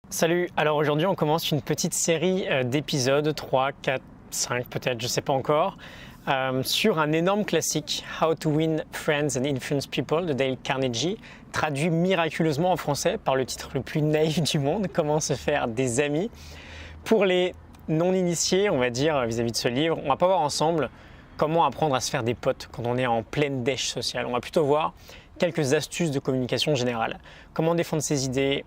Salut, alors aujourd'hui on commence une petite série d'épisodes, 3, 4, 5 peut-être, je ne sais pas encore, sur un énorme classique, How to Win Friends and Influence People de Dale Carnegie, traduit miraculeusement en français par le titre le plus naïf du monde, Comment se faire des amis. Pour les non-initiés, on va dire, vis-à-vis de ce livre, on va pas voir ensemble comment apprendre à se faire des potes quand on est en pleine dèche sociale. On va plutôt voir quelques astuces de communication générale, comment défendre ses idées,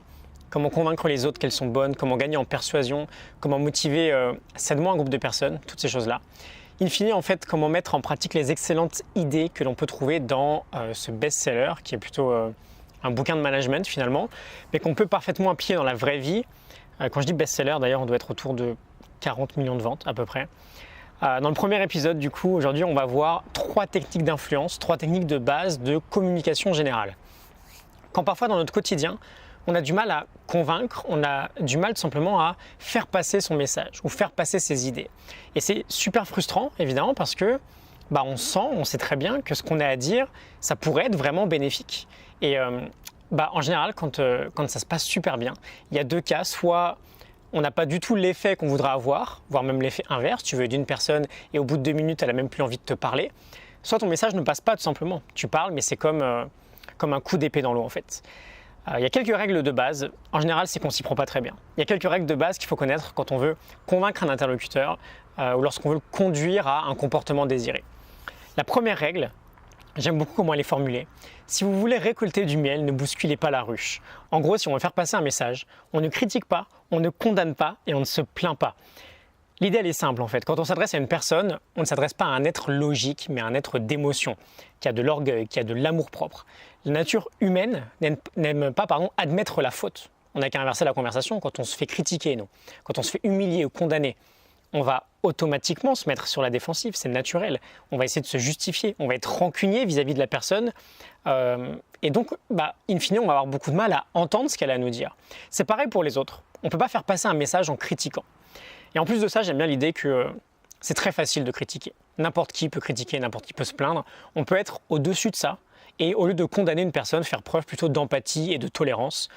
comment convaincre les autres qu'elles sont bonnes, comment gagner en persuasion, comment motiver sainement un groupe de personnes, toutes ces choses-là. In fine, en fait, comment mettre en pratique les excellentes idées que l'on peut trouver dans ce best-seller, qui est plutôt un bouquin de management finalement, mais qu'on peut parfaitement appliquer dans la vraie vie. Quand je dis best-seller, d'ailleurs, on doit être autour de 40 millions de ventes à peu près. Dans le premier épisode, du coup, aujourd'hui, on va voir 3 techniques d'influence, 3 techniques de base de communication générale. Quand parfois dans notre quotidien, on a du mal à convaincre, on a du mal tout simplement à faire passer son message ou faire passer ses idées. Et c'est super frustrant, évidemment, parce que on sait très bien que ce qu'on a à dire, ça pourrait être vraiment bénéfique. Et en général, quand ça se passe super bien, il y a 2 cas. Soit on n'a pas du tout l'effet qu'on voudrait avoir, voire même l'effet inverse. Tu veux aider une personne et au bout de 2 minutes, elle n'a même plus envie de te parler. Soit ton message ne passe pas tout simplement. Tu parles, mais c'est comme un coup d'épée dans l'eau en fait. Il y a quelques règles de base. En général, c'est qu'on ne s'y prend pas très bien. Il y a quelques règles de base qu'il faut connaître quand on veut convaincre un interlocuteur ou lorsqu'on veut le conduire à un comportement désiré. La première règle, j'aime beaucoup comment elle est formulée. Si vous voulez récolter du miel, ne bousculez pas la ruche. En gros, si on veut faire passer un message, on ne critique pas, on ne condamne pas et on ne se plaint pas. L'idée, elle est simple en fait. Quand on s'adresse à une personne, on ne s'adresse pas à un être logique, mais à un être d'émotion, qui a de l'orgueil, qui a de l'amour-propre. La nature humaine n'aime pas admettre la faute. On n'a qu'à inverser la conversation quand on se fait critiquer, non. Quand on se fait humilier ou condamner, on va automatiquement se mettre sur la défensive, c'est naturel. On va essayer de se justifier, on va être rancunier vis-à-vis de la personne. Et donc, in fine, on va avoir beaucoup de mal à entendre ce qu'elle a à nous dire. C'est pareil pour les autres. On ne peut pas faire passer un message en critiquant. Et en plus de ça, j'aime bien l'idée que c'est très facile de critiquer. N'importe qui peut critiquer, n'importe qui peut se plaindre. On peut être au-dessus de ça et au lieu de condamner une personne, faire preuve plutôt d'empathie et de tolérance,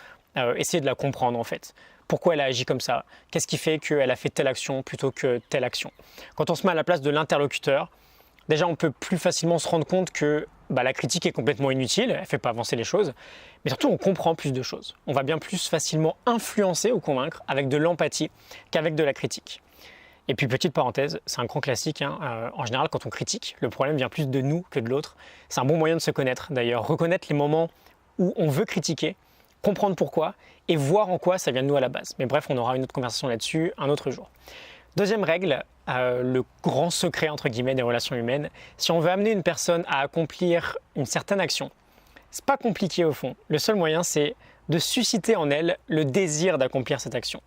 essayer de la comprendre en fait. Pourquoi elle a agi comme ça? Qu'est-ce qui fait qu'elle a fait telle action plutôt que telle action? Quand on se met à la place de l'interlocuteur, déjà on peut plus facilement se rendre compte que la critique est complètement inutile, elle ne fait pas avancer les choses, mais surtout on comprend plus de choses. On va bien plus facilement influencer ou convaincre avec de l'empathie qu'avec de la critique. Et puis petite parenthèse, c'est un grand classique, en général quand on critique, le problème vient plus de nous que de l'autre. C'est un bon moyen de se connaître d'ailleurs, reconnaître les moments où on veut critiquer, comprendre pourquoi et voir en quoi ça vient de nous à la base. Mais bref, on aura une autre conversation là-dessus un autre jour. Deuxième règle, le grand secret entre guillemets des relations humaines, si on veut amener une personne à accomplir une certaine action, c'est pas compliqué au fond. Le seul moyen, c'est de susciter en elle le désir d'accomplir cette action.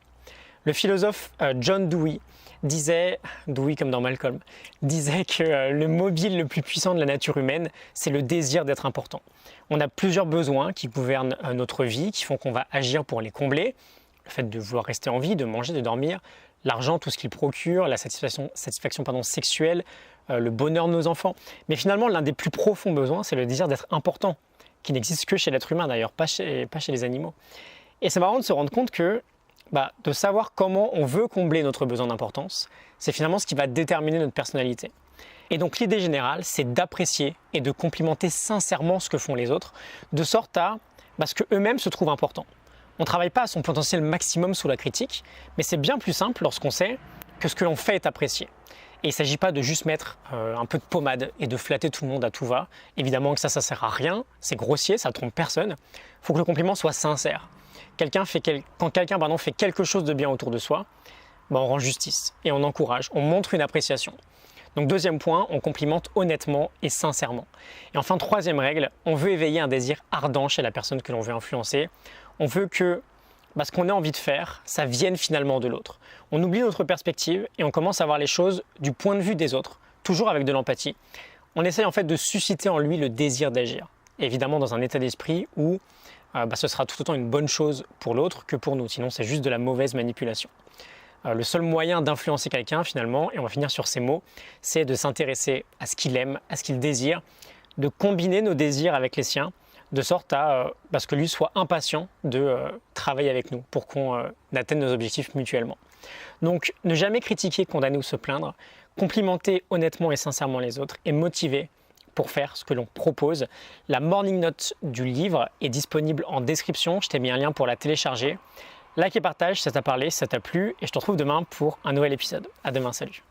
Le philosophe John Dewey disait, Dewey comme dans Malcolm, disait que le mobile le plus puissant de la nature humaine, c'est le désir d'être important. On a plusieurs besoins qui gouvernent notre vie, qui font qu'on va agir pour les combler. Le fait de vouloir rester en vie, de manger, de dormir, l'argent, tout ce qu'il procure, la satisfaction sexuelle, le bonheur de nos enfants. Mais finalement, l'un des plus profonds besoins, c'est le désir d'être important, qui n'existe que chez l'être humain d'ailleurs, pas chez les animaux. Et c'est marrant de se rendre compte que de savoir comment on veut combler notre besoin d'importance, c'est finalement ce qui va déterminer notre personnalité. Et donc l'idée générale, c'est d'apprécier et de complimenter sincèrement ce que font les autres, de sorte à ce qu'eux-mêmes se trouvent importants. On ne travaille pas à son potentiel maximum sous la critique, mais c'est bien plus simple lorsqu'on sait que ce que l'on fait est apprécié. Et il ne s'agit pas de juste mettre un peu de pommade et de flatter tout le monde à tout va. Évidemment que ça ne sert à rien, c'est grossier, ça ne trompe personne. Il faut que le compliment soit sincère. Quand quelqu'un fait quelque chose de bien autour de soi, on rend justice et on encourage, on montre une appréciation. Donc deuxième point, on complimente honnêtement et sincèrement. Et enfin, troisième règle, on veut éveiller un désir ardent chez la personne que l'on veut influencer. On veut que ce qu'on a envie de faire, ça vienne finalement de l'autre. On oublie notre perspective et on commence à voir les choses du point de vue des autres, toujours avec de l'empathie. On essaye en fait de susciter en lui le désir d'agir. Évidemment dans un état d'esprit où ce sera tout autant une bonne chose pour l'autre que pour nous, sinon c'est juste de la mauvaise manipulation. Le seul moyen d'influencer quelqu'un finalement, et on va finir sur ces mots, c'est de s'intéresser à ce qu'il aime, à ce qu'il désire, de combiner nos désirs avec les siens, de sorte à ce que lui soit impatient de travailler avec nous pour qu'on atteigne nos objectifs mutuellement. Donc ne jamais critiquer, condamner ou se plaindre, complimenter honnêtement et sincèrement les autres et motiver pour faire ce que l'on propose. La morning note du livre est disponible en description, je t'ai mis un lien pour la télécharger. Like et partage si ça t'a parlé, si ça t'a plu et je te retrouve demain pour un nouvel épisode. À demain, salut.